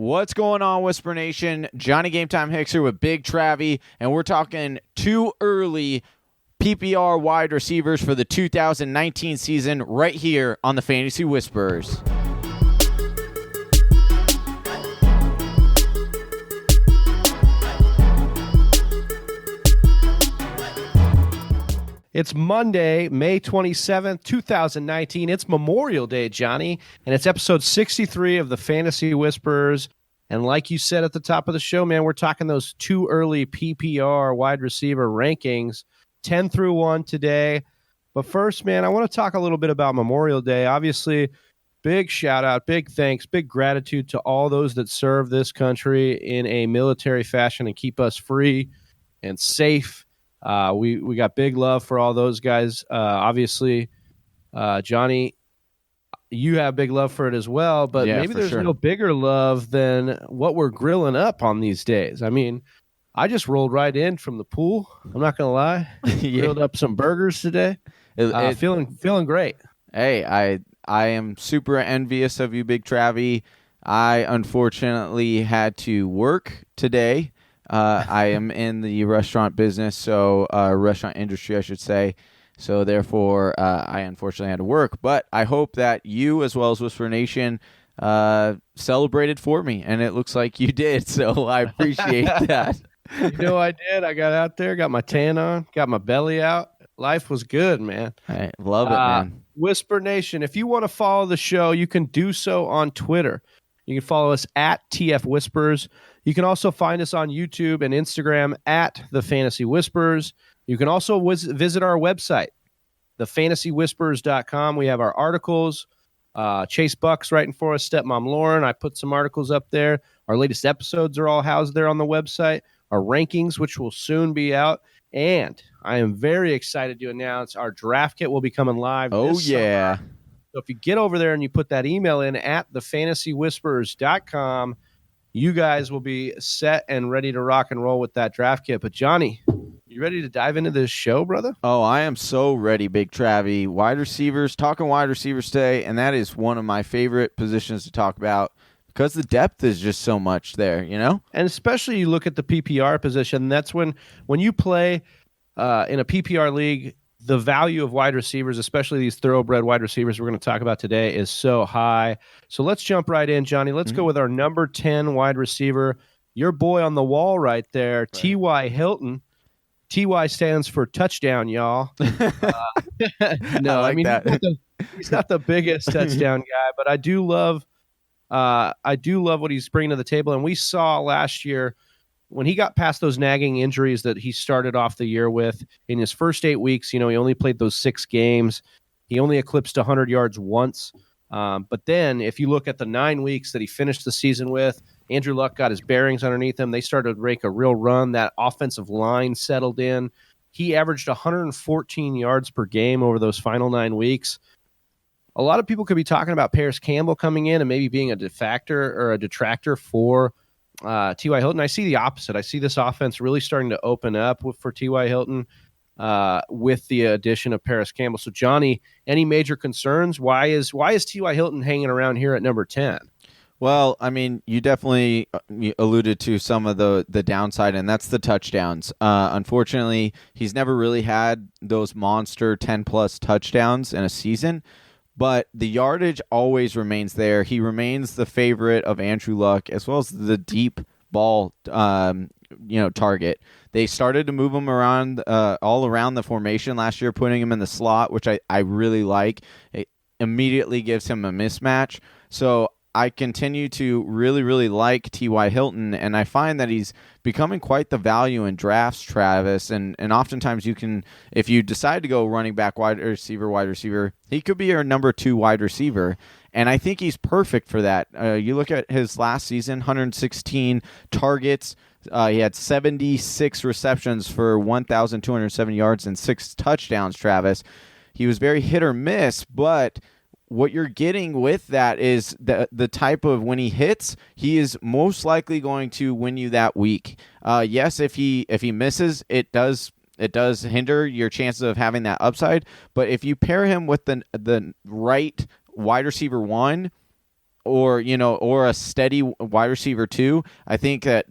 What's going on, Whisper Nation? Johnny Game Time Hicks here with Big Travy, and we're talking too early PPR wide receivers for the 2019 season right here on the Fantasy Whispers. It's Monday, May 27th, 2019. It's Memorial Day, Johnny, and it's episode 63 of the Fantasy Whispers. And like you said at the top of the show, man, we're talking those too early PPR wide receiver rankings, 10 through 1 today. But first, man, I want to talk a little bit about Memorial Day. Obviously, big shout out, big thanks, big gratitude to all those that serve this country in a military fashion and keep us free and safe. We got big love for all those guys. Obviously, Johnny, you have big love for it as well, but maybe there's no bigger love than what we're grilling up on these days. I mean, I just rolled right in from the pool. I'm not going to lie. Grilled up some burgers today. Feeling great. Hey, I am super envious of you, Big Travy. I unfortunately had to work today. I am in the restaurant business, so restaurant industry, I should say. So therefore, I unfortunately had to work. But I hope that you, as well as Whisper Nation, celebrated for me, and it looks like you did. So I appreciate that. You know I did. I got out there, got my tan on, got my belly out. Life was good, man. I love it, man. Whisper Nation, if you want to follow the show, you can do so on Twitter. You can follow us at TF Whispers. You can also find us on YouTube and Instagram at The Fantasy Whispers. You can also visit our website, thefantasywhispers.com. We have our articles. Chase Buck's writing for us, Stepmom Lauren. I put some articles up there. Our latest episodes are all housed there on the website. Our rankings, which will soon be out. And I am very excited to announce our draft kit will be coming live this summer. So if you get over there and you put that email in at thefantasywhispers.com, you guys will be set and ready to rock and roll with that draft kit. But Johnny, you ready to dive into this show, brother? Oh, I am so ready, Big Travy. Wide receivers, talking wide receivers today, and that is one of my favorite positions to talk about because the depth is just so much there, you know? And especially you look at the PPR position, that's when you play in a PPR league, the value of wide receivers, especially these thoroughbred wide receivers we're going to talk about today, is so high. So let's jump right in, Johnny. Let's go with our number 10 wide receiver, your boy on the wall right there, right. T.Y. Hilton. T.Y. stands for touchdown, y'all. No, I mean, that. He's not the biggest touchdown guy, but I do love what he's bringing to the table. And we saw last year, when he got past those nagging injuries that he started off the year with, in his first 8 weeks, he only played those 6 games. He only eclipsed 100 yards once. But then if you look at the 9 weeks that he finished the season with, Andrew Luck got his bearings underneath him. They started to make a real run. That offensive line settled in. He averaged 114 yards per game over those final 9 weeks. A lot of people could be talking about Paris Campbell coming in and maybe being a detractor for T.Y. Hilton. I see the opposite. I see this offense really starting to open up for T.Y. Hilton with the addition of Paris Campbell. So, Johnny, any major concerns? Why is T.Y. Hilton hanging around here at number 10? Well, I mean, you definitely alluded to some of the downside, and that's the touchdowns. Unfortunately, he's never really had those monster 10-plus touchdowns in a season. But the yardage always remains there. He remains the favorite of Andrew Luck, as well as the deep ball, target. They started to move him around, all around the formation last year, putting him in the slot, which I really like. It immediately gives him a mismatch. So I continue to really, really like T.Y. Hilton, and I find that he's becoming quite the value in drafts, Travis, and oftentimes you can, if you decide to go running back, wide receiver, he could be your number 2 wide receiver, and I think he's perfect for that. You look at his last season, 116 targets, he had 76 receptions for 1,207 yards and 6 touchdowns, Travis. He was very hit or miss, but what you're getting with that is the type of, when he hits, he is most likely going to win you that week. Yes, if he misses, it does hinder your chances of having that upside. But if you pair him with the right wide receiver 1, or or a steady wide receiver 2, I think that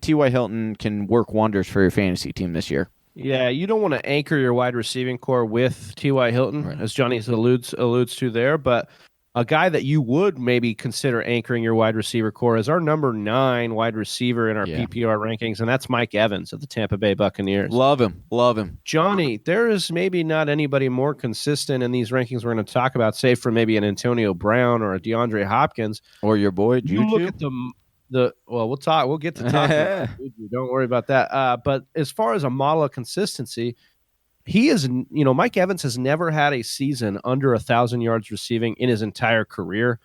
T.Y. Hilton can work wonders for your fantasy team this year. Yeah, you don't want to anchor your wide receiving core with T.Y. Hilton, Right. as Johnny alludes to there, but a guy that you would maybe consider anchoring your wide receiver core is our number 9 wide receiver in our Yeah. PPR rankings, and that's Mike Evans of the Tampa Bay Buccaneers. Love him. Johnny, there is maybe not anybody more consistent in these rankings we're going to talk about, save for maybe an Antonio Brown or a DeAndre Hopkins. Or your boy You look Juju. at we'll get to talking about Juju. Don't worry about that. But as far as a model of consistency, Mike Evans has never had a season under 1,000 yards receiving in his entire career.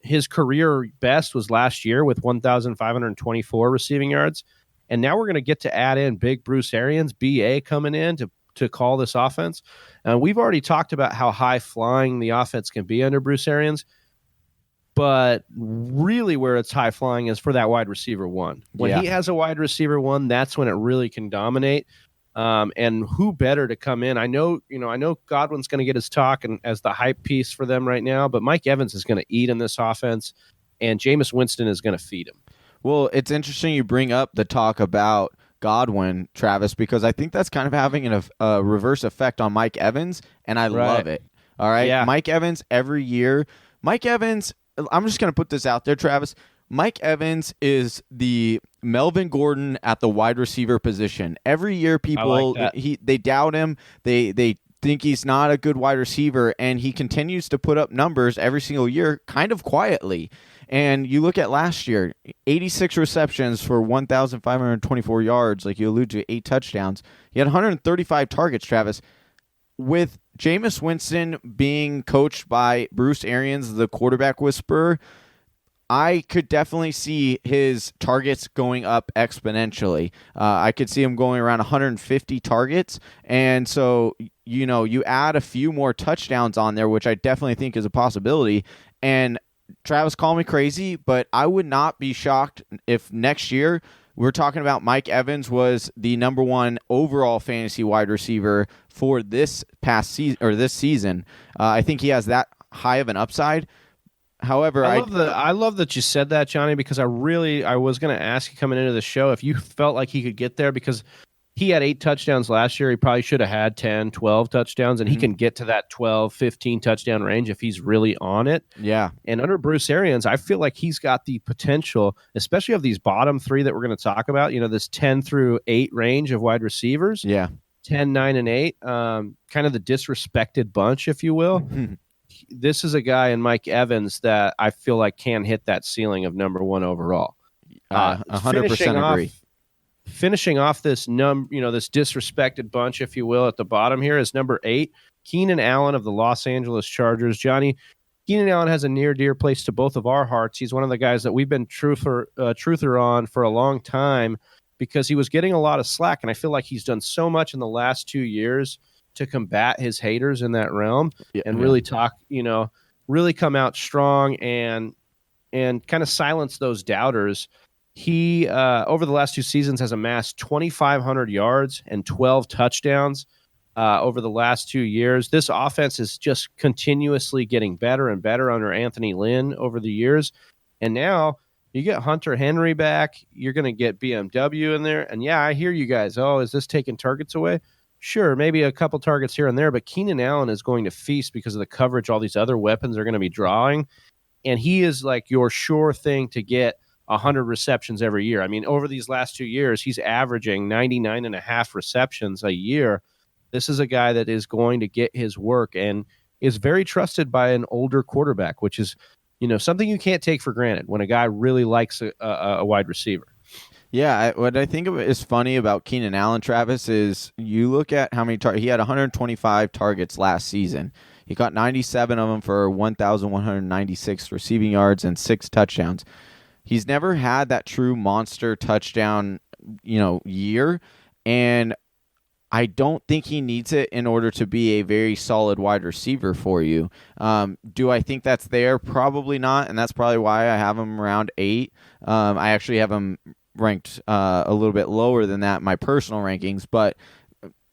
His career best was last year with 1,524 receiving yards. And now we're going to get to add in big Bruce Arians, BA, coming in to call this offense. We've already talked about how high flying the offense can be under Bruce Arians. But really where it's high flying is for that wide receiver 1. When he has a wide receiver 1, that's when it really can dominate. And who better to come in? I know Godwin's going to get his talk and as the hype piece for them right now, but Mike Evans is going to eat in this offense, and Jameis Winston is going to feed him. Well, it's interesting you bring up the talk about Godwin, Travis, because I think that's kind of having a reverse effect on Mike Evans, and I love it. All right? Yeah. Mike Evans, every year. Mike Evans, I'm just going to put this out there, Travis. Mike Evans is the Melvin Gordon at the wide receiver position. Every year people they doubt him. They think he's not a good wide receiver, and he continues to put up numbers every single year kind of quietly. And you look at last year, 86 receptions for 1,524 yards, like you alluded to, 8 touchdowns. He had 135 targets, Travis. With Jameis Winston being coached by Bruce Arians, the quarterback whisperer, I could definitely see his targets going up exponentially. I could see him going around 150 targets. And so, you add a few more touchdowns on there, which I definitely think is a possibility. And Travis, call me crazy, but I would not be shocked if next year we're talking about Mike Evans was the number 1 overall fantasy wide receiver for this past season or this season. I think he has that high of an upside. However, I love that you said that, Johnny, because I was going to ask you coming into the show if you felt like he could get there, because he had 8 touchdowns last year. He probably should have had 10, 12 touchdowns, and he can get to that 12, 15 touchdown range if he's really on it. Yeah. And under Bruce Arians, I feel like he's got the potential, especially of these bottom 3 that we're going to talk about, this 10 through 8 range of wide receivers. Yeah. 10, 9, and 8, kind of the disrespected bunch, if you will. This is a guy in Mike Evans that I feel like can hit that ceiling of number 1 overall. 100% agree. Finishing off this this disrespected bunch, if you will, at the bottom here is number 8, Keenan Allen of the Los Angeles Chargers. Johnny, Keenan Allen has a near dear place to both of our hearts. He's one of the guys that we've been truther on for a long time because he was getting a lot of slack, and I feel like he's done so much in the last 2 years to combat his haters in that realm really talk, really come out strong and kind of silence those doubters. He, over the last 2 seasons, has amassed 2,500 yards and 12 touchdowns over the last 2 years. This offense is just continuously getting better and better under Anthony Lynn over the years. And now you get Hunter Henry back. You're going to get BMW in there. And yeah, I hear you guys. Oh, is this taking targets away? Sure, maybe a couple targets here and there, but Keenan Allen is going to feast because of the coverage all these other weapons are going to be drawing. And he is like your sure thing to get 100 receptions every year. I mean, over these last 2 years, he's averaging 99.5 receptions a year. This is a guy that is going to get his work and is very trusted by an older quarterback, which is, something you can't take for granted when a guy really likes a wide receiver. Yeah, what I think is funny about Keenan Allen, Travis, is you look at how many he had 125 targets last season. He got 97 of them for 1,196 receiving yards and 6 touchdowns. He's never had that true monster touchdown, year, and I don't think he needs it in order to be a very solid wide receiver for you. Do I think that's there? Probably not, and that's probably why I have him around 8. I actually have him ranked a little bit lower than that in my personal rankings, but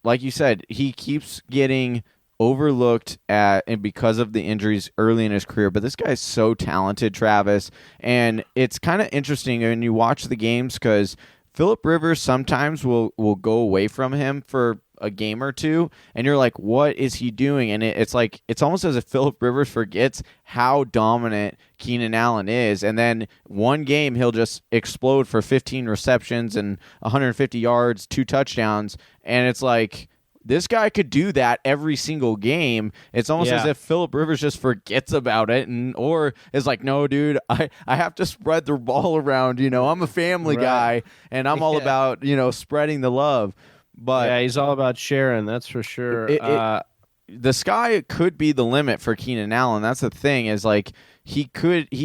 like you said, he keeps getting overlooked at and because of the injuries early in his career. But this guy's so talented, Travis, and it's kind of interesting when you watch the games because Phillip Rivers sometimes will go away from him for a game or two, and you're like, what is he doing? And it's like it's almost as if Phillip Rivers forgets how dominant Keenan Allen is, and then one game he'll just explode for 15 receptions and 150 yards, 2 touchdowns, and it's like this guy could do that every single game. It's almost as if Phillip Rivers just forgets about it or is like, no, dude, I have to spread the ball around. I'm a family guy, and I'm all about, spreading the love. But yeah, he's all about sharing, that's for sure. The sky could be the limit for Keenan Allen. That's the thing is like he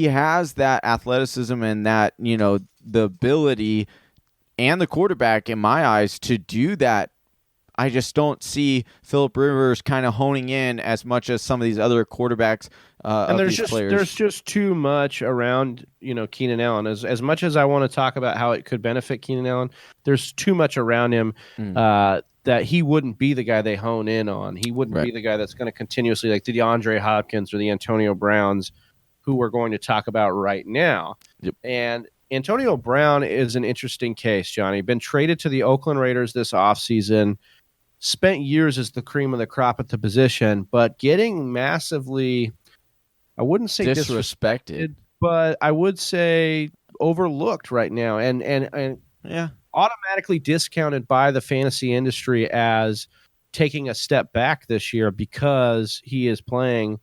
has that athleticism and that, the ability and the quarterback in my eyes to do that. I just don't see Phillip Rivers kind of honing in as much as some of these other quarterbacks and of these players. There's just too much around, Keenan Allen. As much as I want to talk about how it could benefit Keenan Allen, there's too much around him that he wouldn't be the guy they hone in on. He wouldn't be the guy that's going to continuously, like the DeAndre Hopkins or the Antonio Browns, who we're going to talk about right now. Yep. And Antonio Brown is an interesting case, Johnny. Been traded to the Oakland Raiders this offseason. Spent years as the cream of the crop at the position, but getting massively, I wouldn't say disrespected, but I would say overlooked right now, and automatically discounted by the fantasy industry as taking a step back this year because he is playing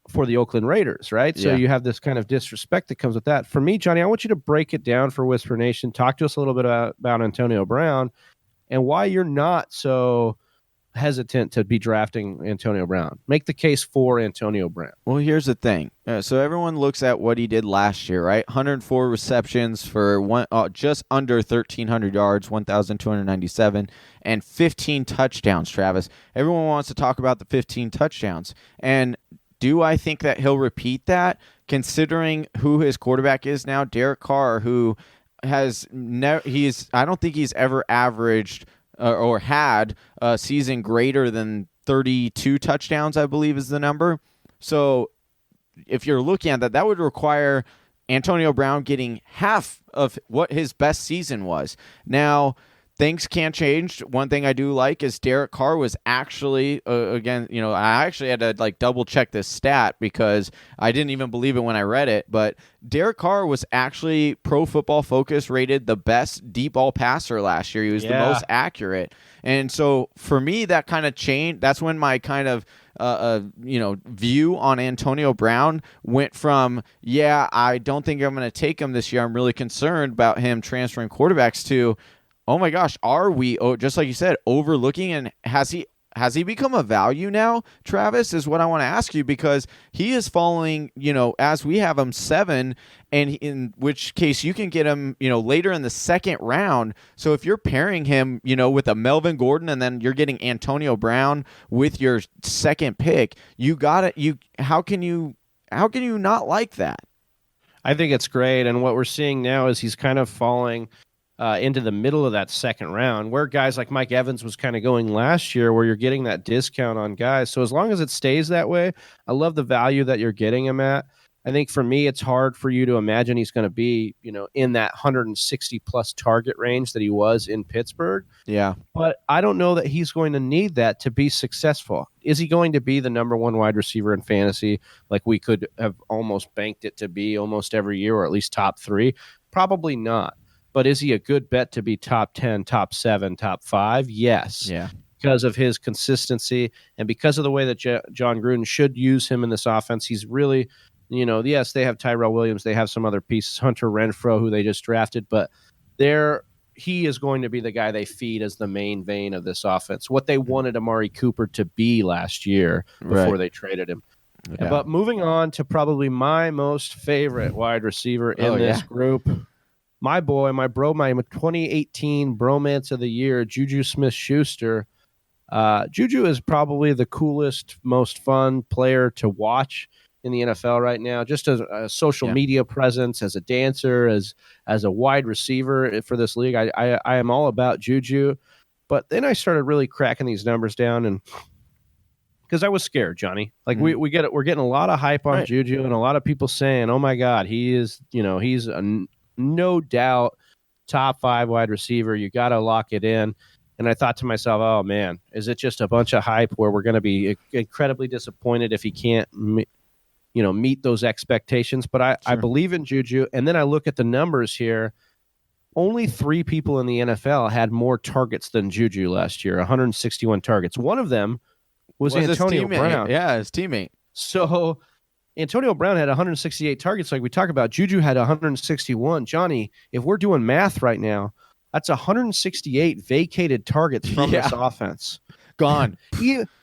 for the Oakland Raiders, right? Yeah. So you have this kind of disrespect that comes with that. For me, Johnny, I want you to break it down for Whisper Nation. Talk to us a little bit about Antonio Brown and why you're not so hesitant to be drafting Antonio Brown. Make the case for Antonio Brown. Well, here's the thing. So everyone looks at what he did last year, right? 104 receptions for just under 1,300 yards, 1,297, and 15 touchdowns, Travis. Everyone wants to talk about the 15 touchdowns. And do I think that he'll repeat that, considering who his quarterback is now? Derek Carr, who has I don't think he's ever averaged or had a season greater than 32 touchdowns, I believe is the number. So if you're looking at that, that would require Antonio Brown getting half of what his best season was. Now, things can change. One thing I do like is Derek Carr was actually, again, I actually had to double check this stat because I didn't even believe it when I read it. But Derek Carr was actually Pro Football Focus rated the best deep ball passer last year. He was the most accurate. And so for me, that kind of changed. That's when my kind of view on Antonio Brown went from, I don't think I'm going to take him this year. I'm really concerned about him transferring quarterbacks to, oh my gosh, are we, just like you said, overlooking? And has he become a value now, Travis, is what I want to ask you, because he is falling, as we have him 7, and in which case you can get him, later in the second round. So if you're pairing him, with a Melvin Gordon and then you're getting Antonio Brown with your second pick, how can you not like that? I think it's great. And what we're seeing now is he's kind of falling into the middle of that second round, where guys like Mike Evans was kind of going last year, where you're getting that discount on guys. So as long as it stays that way, I love the value that you're getting him at. I think for me, it's hard for you to imagine he's going to be, in that 160 plus target range that he was in Pittsburgh. Yeah. But I don't know that he's going to need that to be successful. Is he going to be the number one wide receiver in fantasy, like we could have almost banked it to be almost every year, or at least top 3? Probably not. But is he a good bet to be top 10, top 7, top 5? Yes. Yeah. Because of his consistency and because of the way that John Gruden should use him in this offense. He's really, yes, they have Tyrell Williams. They have some other pieces, Hunter Renfrow, who they just drafted. But he is going to be the guy they feed as the main vein of this offense. What they wanted Amari Cooper to be last year before they traded him. Yeah. But moving on to probably my most favorite wide receiver in this group, my boy, my 2018 bromance of the year, Juju Smith-Schuster. Juju is probably the coolest, most fun player to watch in the NFL right now, just as a social media presence, as a dancer, as a wide receiver for this league. I am all about Juju. But then I started really cracking these numbers down, and because I was scared, Johnny. Like we're getting a lot of hype on Right. Juju, and a lot of people saying, "Oh my God, he is, he's no doubt top 5 wide receiver. You got to lock it in." And I thought to myself, "Oh man, is it just a bunch of hype where we're going to be incredibly disappointed if he can't, meet those expectations?" But I Sure. believe in Juju, and then I look at the numbers here. Only 3 people in the NFL had more targets than Juju last year, 161 targets. One of them was his Antonio teammate. Brown. Yeah, his teammate. So Antonio Brown had 168 targets, like we talk about. Juju had 161. Johnny, if we're doing math right now, that's 168 vacated targets from this offense. Gone.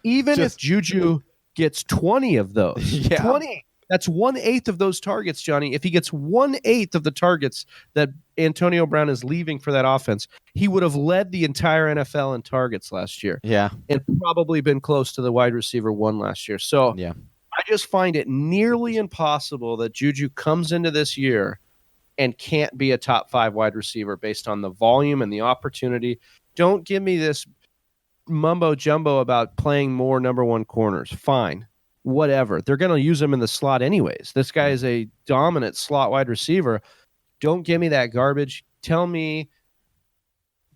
Even if Juju gets 20 of those, 20. That's 1/8 of those targets, Johnny. If he gets 1/8 of the targets that Antonio Brown is leaving for that offense, he would have led the entire NFL in targets last year. Yeah. And probably been close to the wide receiver 1 last year. So yeah. I just find it nearly impossible that Juju comes into this year and can't be a top 5 wide receiver based on the volume and the opportunity. Don't give me this mumbo jumbo about playing more number 1 corners. Fine. Whatever. They're going to use him in the slot anyways. This guy is a dominant slot wide receiver. Don't give me that garbage. Can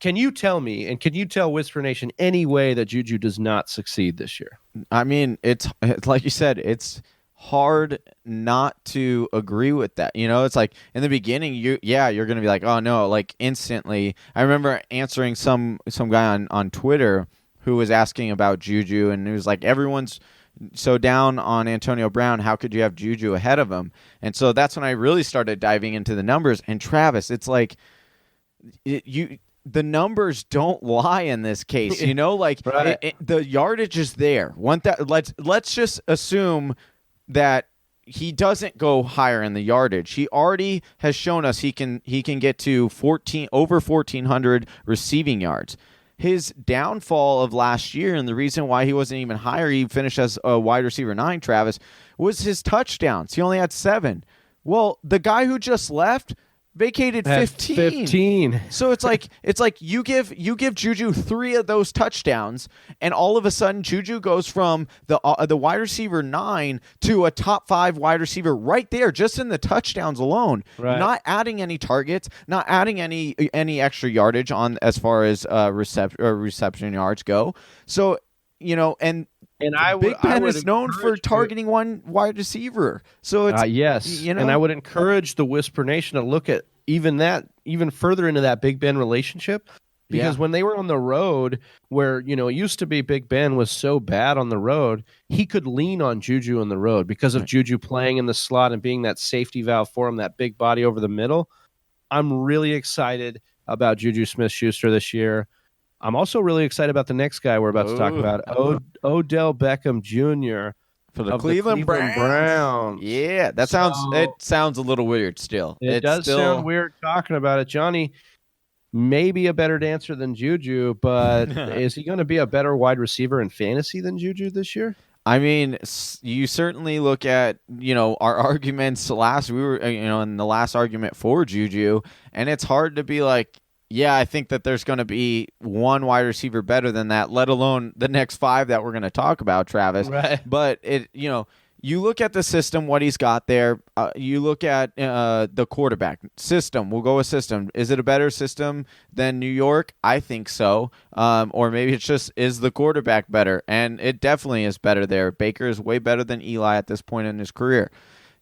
you tell me, and can you tell Whisper Nation any way that Juju does not succeed this year? I mean, it's like you said, it's hard not to agree with that. It's like in the beginning, you're going to be like, oh no, like instantly. I remember answering some guy on Twitter who was asking about Juju, and it was like, everyone's so down on Antonio Brown, how could you have Juju ahead of him? And so that's when I really started diving into the numbers. And Travis, it's like the numbers don't lie in this case. Like right. The yardage is there. Let's just assume that he doesn't go higher in the yardage. He already has shown us he can get to over 1,400 receiving yards. His downfall of last year, and the reason why he wasn't even higher, he finished as a wide receiver 9, Travis, was his touchdowns. He only had 7. Well, the guy who just left vacated 15. So it's like you give Juju 3 of those touchdowns, and all of a sudden Juju goes from the wide receiver 9 to a top 5 wide receiver right there, just in the touchdowns alone. Right. Not adding any targets, not adding any extra yardage on as far as reception yards go. So and Big Ben is known for targeting one wide receiver. So it's yes. And I would encourage the Whisper Nation to look at even further into that Big Ben relationship. Because when they were on the road, where, it used to be Big Ben was so bad on the road, he could lean on Juju on the road because of Juju playing in the slot and being that safety valve for him, that big body over the middle. I'm really excited about Juju Smith-Schuster this year. I'm also really excited about the next guy we're about to talk about, Odell Beckham Jr. for the Cleveland Browns. Yeah, it sounds a little weird still. It does sound weird talking about it. Johnny, maybe a better dancer than Juju, but is he going to be a better wide receiver in fantasy than Juju this year? I mean, you certainly look at, our arguments we were, in the last argument for Juju, and it's hard to be like, yeah, I think that there's going to be one wide receiver better than that, let alone the next 5 that we're going to talk about, Travis. Right. But you look at the system, what he's got there. You look at the quarterback system. We'll go with system. Is it a better system than New York? I think so. Or maybe it's just, is the quarterback better? And it definitely is better there. Baker is way better than Eli at this point in his career.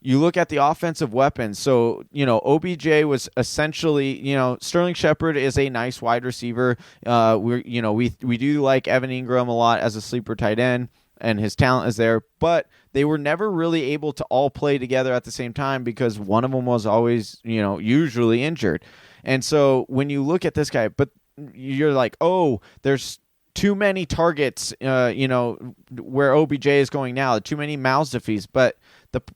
You look at the offensive weapons. So, OBJ was essentially, Sterling Shepard is a nice wide receiver. We do like Evan Ingram a lot as a sleeper tight end, and his talent is there. But they were never really able to all play together at the same time because one of them was always, usually injured. And so when you look at this guy, but you're like, oh, there's too many targets, where OBJ is going now, too many mouths to feast. But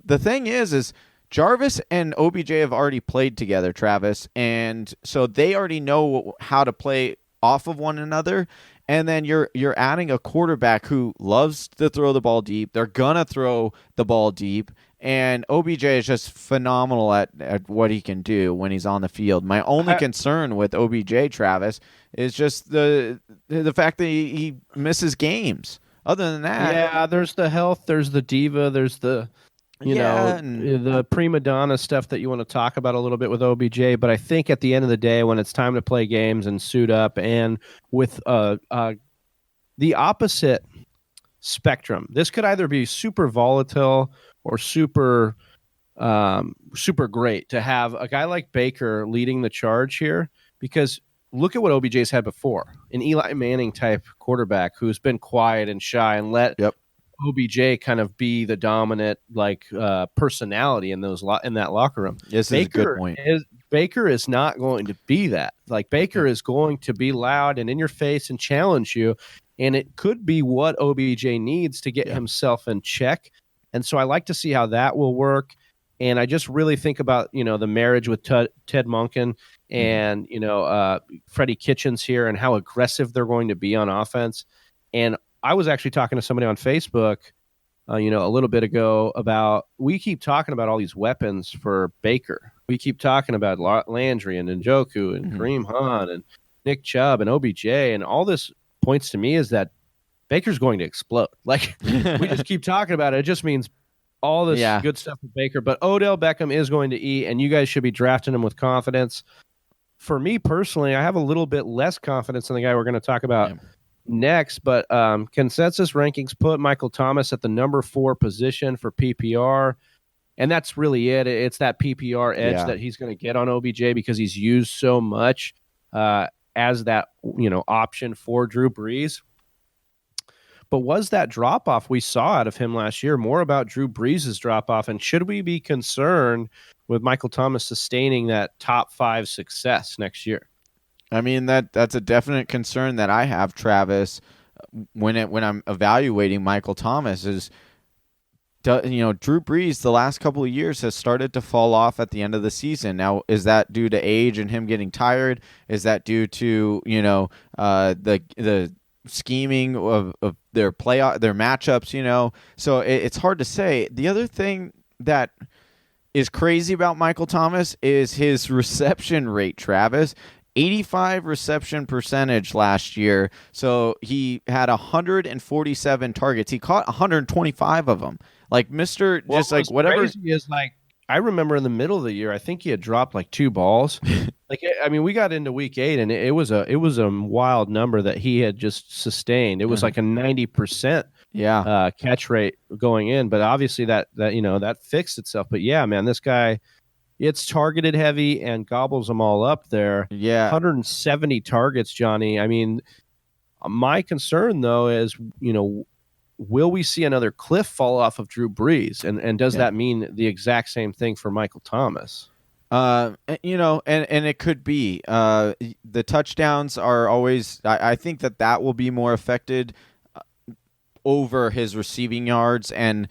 the thing is Jarvis and OBJ have already played together, Travis, and so they already know how to play off of one another. And then you're adding a quarterback who loves to throw the ball deep. They're gonna throw the ball deep, and OBJ is just phenomenal at what he can do when he's on the field. My only concern with OBJ, Travis, is just the fact that he misses games. Other than that, Yeah, there's the health, there's the diva, there's the yeah, and the prima donna stuff that you want to talk about a little bit with OBJ. But I think at the end of the day, when it's time to play games and suit up, and with the opposite spectrum, this could either be super volatile or super great to have a guy like Baker leading the charge here, because look at what OBJ's had before, an Eli Manning type quarterback who's been quiet and shy and let yep, OBJ kind of be the dominant personality in in that locker room. this is a good point. Baker is not going to be that. Like Baker is going to be loud and in your face and challenge you, and it could be what OBJ needs to get himself in check. And so I like to see how that will work. And I just really think about, the marriage with Ted Monken and, Freddie Kitchens here and how aggressive they're going to be on offense. And I was actually talking to somebody on Facebook, a little bit ago about, we keep talking about all these weapons for Baker. We keep talking about Landry and Njoku and Kareem Hunt and Nick Chubb and OBJ. And all this points to me is that Baker's going to explode. Like we just keep talking about it. It just means all this good stuff with Baker, but Odell Beckham is going to eat, and you guys should be drafting him with confidence. For me personally, I have a little bit less confidence in the guy we're going to talk about next, but consensus rankings put Michael Thomas at the number 4 position for PPR, and that's really it. It's that PPR edge that he's going to get on OBJ because he's used so much as that option for Drew Brees. But was that drop-off we saw out of him last year more about Drew Brees' drop-off? And should we be concerned with Michael Thomas sustaining that top 5 success next year? I mean, that's a definite concern that I have, Travis, when I'm evaluating Michael Thomas is, Drew Brees the last couple of years has started to fall off at the end of the season. Now, is that due to age and him getting tired? Is that due to, the scheming of their matchups, so it's hard to say. The other thing that is crazy about Michael Thomas is his reception rate, Travis. 85 reception percentage last year. So he had 147 targets. He caught 125 of them. Like whatever. Crazy is I remember in the middle of the year, I think he had dropped 2 balls. We got into week 8 and it was a wild number that he had just sustained. It was like a 90% catch rate going in, but obviously that fixed itself. But yeah, man, this guy, it's targeted heavy and gobbles them all up there. Yeah. 170 targets, Johnny. I mean, my concern though is, will we see another cliff fall off of Drew Brees? And does that mean the exact same thing for Michael Thomas? And it could be. The touchdowns are always. I think that will be more affected over his receiving yards, and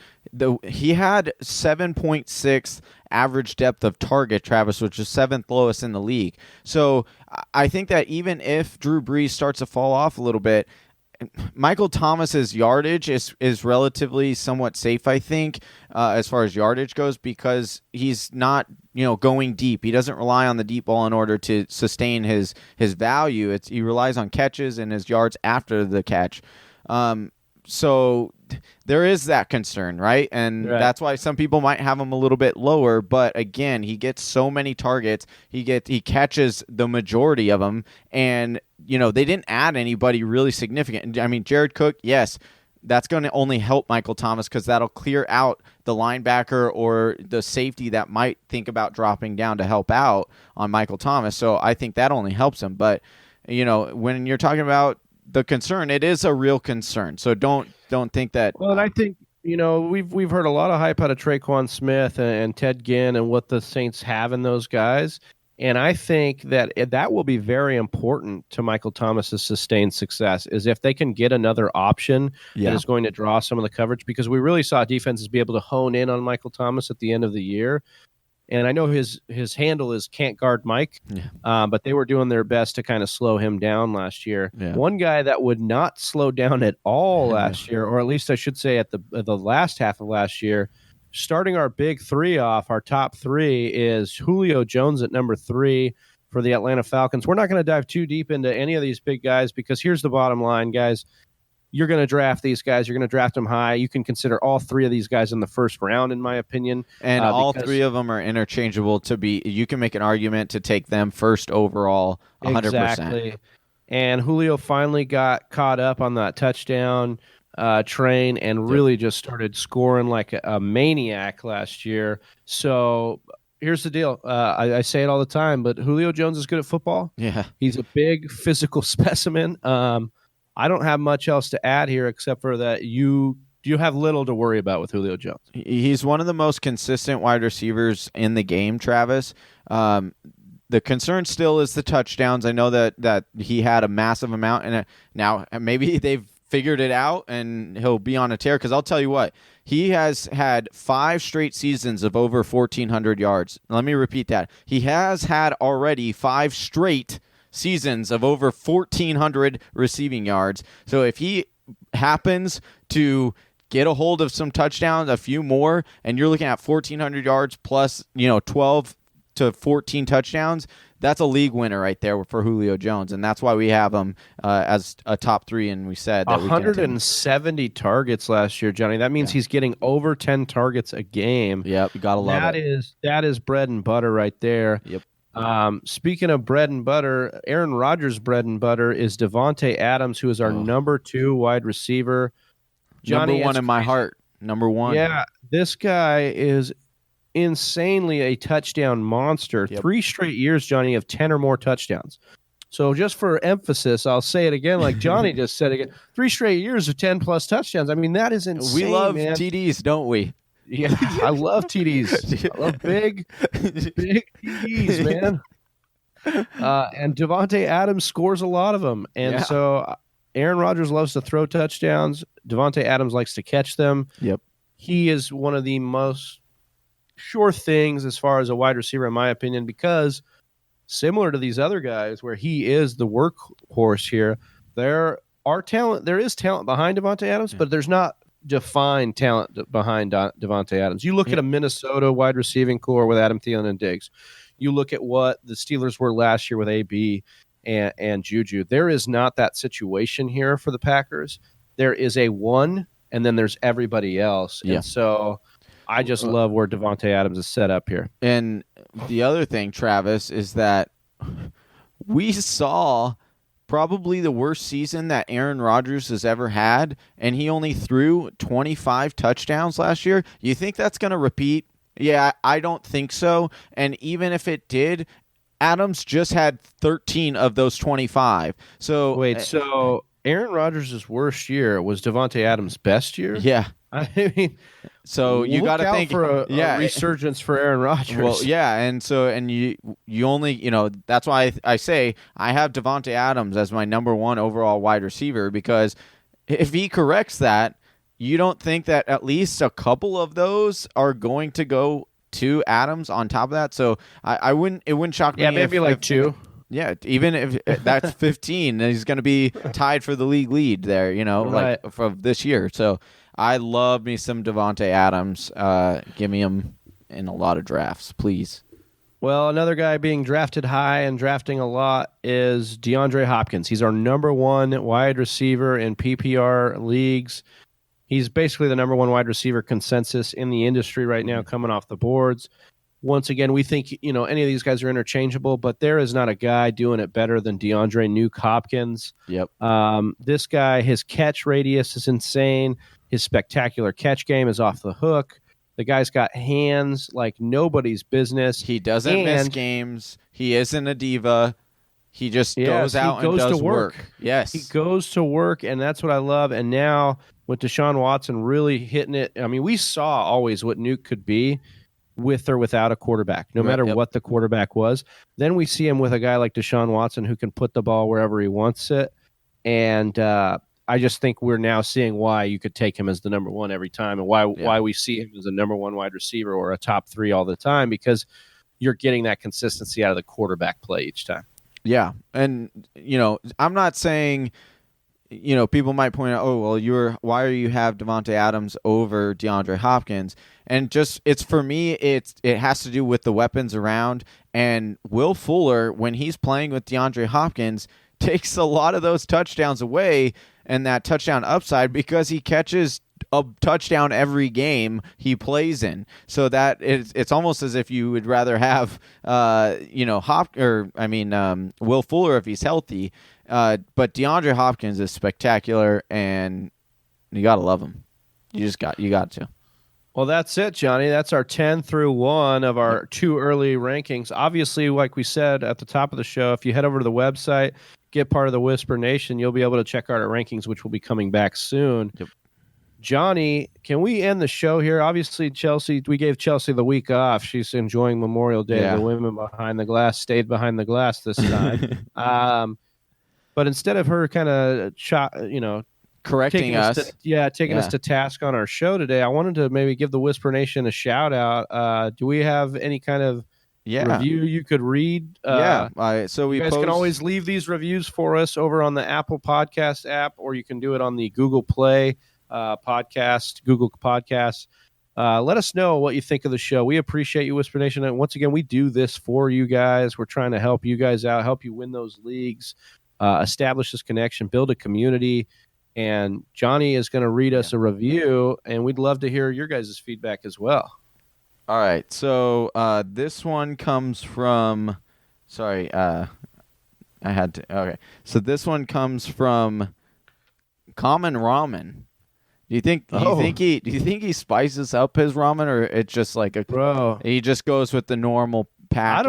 he had 7.6 average depth of target, Travis, which is 7th lowest in the league. So I think that even if Drew Brees starts to fall off a little bit, Michael Thomas's yardage is relatively somewhat safe, I think, as far as yardage goes, because he's not going deep. He doesn't rely on the deep ball in order to sustain his value. He relies on catches and his yards after the catch. So there is that concern, right? And that's why some people might have him a little bit lower. But again, he gets so many targets. He catches the majority of them, and they didn't add anybody really significant. I mean, Jared Cook, yes, that's going to only help Michael Thomas because that'll clear out the linebacker or the safety that might think about dropping down to help out on Michael Thomas. So I think that only helps him. But when you're talking about the concern, it is a real concern. So don't think that. Well, and I think we've heard a lot of hype out of Traquan Smith and Ted Ginn and what the Saints have in those guys, and I think that will be very important to Michael Thomas's sustained success is if they can get another option that is going to draw some of the coverage, because we really saw defenses be able to hone in on Michael Thomas at the end of the year. And I know his handle is can't guard Mike, but they were doing their best to kind of slow him down last year. Yeah. One guy that would not slow down at all last year, or at least I should say at the last half of last year, starting our big 3 off, our top 3 is Julio Jones at number 3 for the Atlanta Falcons. We're not going to dive too deep into any of these big guys because here's the bottom line, guys. you're going to draft these guys. You're going to draft them high. You can consider all three of these guys in the first round, in my opinion. And all three of them are interchangeable to be. You can make an argument to take them first overall, 100%. Exactly. And Julio finally got caught up on that touchdown train and really just started scoring like a maniac last year. So here's the deal. I say it all the time, but Julio Jones is good at football. Yeah. He's a big physical specimen. I don't have much else to add here except for that you have little to worry about with Julio Jones. He's one of the most consistent wide receivers in the game, Travis. The concern still is the touchdowns. I know that he had a massive amount, and now maybe they've figured it out and he'll be on a tear, because I'll tell you what, he has had 5 straight seasons of over 1,400 yards. Let me repeat that. He has had already 5 straight seasons of over 1,400 receiving yards. So if he happens to get a hold of some touchdowns, a few more, and you're looking at 1,400 yards plus 12 to 14 touchdowns, that's a league winner right there for Julio Jones, and that's why we have him as a top 3. And we said that 170 targets last year, Johnny. That means he's getting over 10 targets a game. Yep, you gotta love it. That is bread and butter right there. Yep. Speaking of bread and butter, Aaron Rodgers' bread and butter is Davante Adams, who is our number 2 wide receiver. Johnny, number 1 in my heart. Number 1. Yeah, this guy is insanely a touchdown monster. Yep. 3 straight years, Johnny, of 10 or more touchdowns. So just for emphasis, I'll say it again, like Johnny just said again. 3 straight years of 10-plus touchdowns. I mean, that is insane. We love man. TDs, don't we? Yeah, I love TDs. I love big TDs, man. And Davante Adams scores a lot of them. And so Aaron Rodgers loves to throw touchdowns. Davante Adams likes to catch them. Yep. He is one of the most sure things as far as a wide receiver, in my opinion, because similar to these other guys where he is the workhorse here, there is talent behind Davante Adams, but there's not defined talent behind Davante Adams. You look at a Minnesota wide receiving core with Adam Thielen and Diggs. You look at what the Steelers were last year with AB and Juju. There is not that situation here for the Packers. There is a one, and then there's everybody else. Yeah. And so I just love where Davante Adams is set up here. And the other thing, Travis, is that we saw probably the worst season that Aaron Rodgers has ever had, and he only threw 25 touchdowns last year. You think that's going to repeat? Yeah, I don't think so. And even if it did, Adams just had 13 of those 25. So wait, so Aaron Rodgers' worst year was Davante Adams' best year? Yeah. I mean, so you got to think for a resurgence for Aaron Rodgers. Well, yeah, and you only that's why I say I have Davante Adams as my number 1 overall wide receiver, because if he corrects that, you don't think that at least a couple of those are going to go to Adams on top of that. So it wouldn't shock me. Yeah, maybe like 2. Yeah, even if that's 15, he's going to be tied for the league lead there, right. like for this year. So I love me some Davante Adams. Give me him in a lot of drafts, please. Well, another guy being drafted high and drafting a lot is DeAndre Hopkins. He's our number 1 wide receiver in PPR leagues. He's basically the number 1 wide receiver consensus in the industry right now, coming off the boards. Once again, we think any of these guys are interchangeable, but there is not a guy doing it better than DeAndre Nuke Hopkins. Yep. This guy, his catch radius is insane. His spectacular catch game is off the hook. The guy's got hands like nobody's business. He doesn't miss games. He isn't a diva. He just goes out and does work. Yes. He goes to work, and that's what I love. And now with Deshaun Watson really hitting it, I mean, we saw always what Nuke could be with or without a quarterback, no matter what the quarterback was. Then we see him with a guy like Deshaun Watson who can put the ball wherever he wants it. And I just think we're now seeing why you could take him as the number 1 every time, and why we see him as a number 1 wide receiver or a top 3 all the time, because you're getting that consistency out of the quarterback play each time. Yeah. And, I'm not saying, people might point out, oh, well, why are you have Davante Adams over DeAndre Hopkins? And just, it's for me, it has to do with the weapons around. And Will Fuller, when he's playing with DeAndre Hopkins, takes a lot of those touchdowns away. and that touchdown upside because he catches a touchdown every game he plays in. So that it's almost as if you would rather have Will Fuller if he's healthy. But DeAndre Hopkins is spectacular, and you gotta love him. You got to. Well, that's it, Johnny. That's our 10 through 1 of our 2 early rankings. Obviously, like we said at the top of the show, if you head over to the website, get part of the Whisper Nation, you'll be able to check out our rankings, which will be coming back soon. Yep. Johnny, can we end the show here? Obviously, Chelsea, we gave Chelsea the week off. She's enjoying Memorial Day. Yeah. The women behind the glass stayed behind the glass this time. But instead of her kind of Correcting us. Taking us to task on our show today, I wanted to maybe give the Whisper Nation a shout out. Do we have any kind of review you could read? So you guys can always leave these reviews for us over on the Apple Podcast app, or you can do it on the Google Play podcast, Google Podcasts. Let us know what you think of the show. We appreciate you, Whisper Nation. And once again, we do this for you guys. We're trying to help you guys out, help you win those leagues, establish this connection, build a community. And Johnny is going to read us a review, and we'd love to hear your guys' feedback as well. All right. So this one comes from Sorry, I had to. Okay, so this one comes from Common Ramen. Do you think he spices up his ramen, or it's just like he just goes with the normal packet?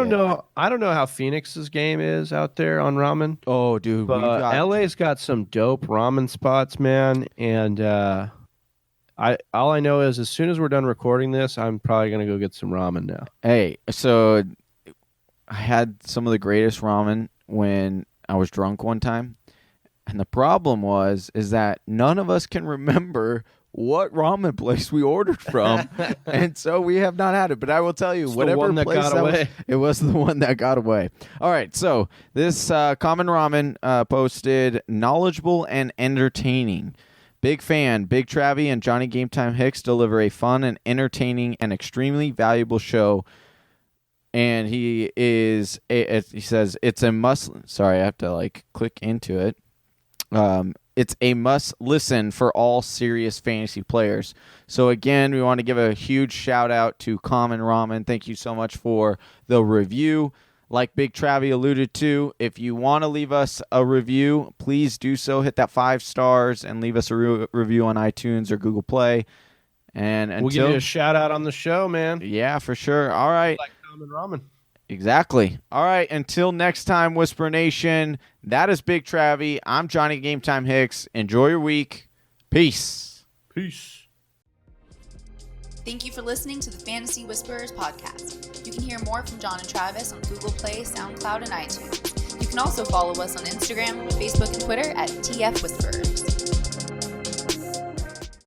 I don't know how Phoenix's game is out there on ramen. Oh, dude, but LA's got some dope ramen spots, man. And all I know is as soon as we're done recording this, I'm probably gonna go get some ramen now. Hey, so I had some of the greatest ramen when I was drunk one time. And the problem is that none of us can remember what ramen place we ordered from, and so we have not had it. But I will tell you, it's whatever the one that place got away. It was the one that got away. All right, so this Common Ramen posted knowledgeable and entertaining. Big fan. Big Travy and Johnny Game Time Hicks deliver a fun and entertaining and extremely valuable show. And he says it's a must. Sorry, I have to click into it. It's a must listen for all serious fantasy players. So again, we want to give a huge shout out to Common Ramen. Thank you so much for the review. Like Big Travy alluded to, if you want to leave us a review, please do so. Hit that 5 stars and leave us a review on iTunes or Google Play. And we'll give you a shout out on the show, man. Yeah, for sure. All right. Like Common Ramen. Exactly. All right. Until next time, Whisper Nation, that is Big Travy. I'm Johnny Game Time Hicks. Enjoy your week. Peace. Peace. Thank you for listening to the Fantasy Whisperers podcast. You can hear more from John and Travis on Google Play, SoundCloud, and iTunes. You can also follow us on Instagram, Facebook, and Twitter at TF Whisperers.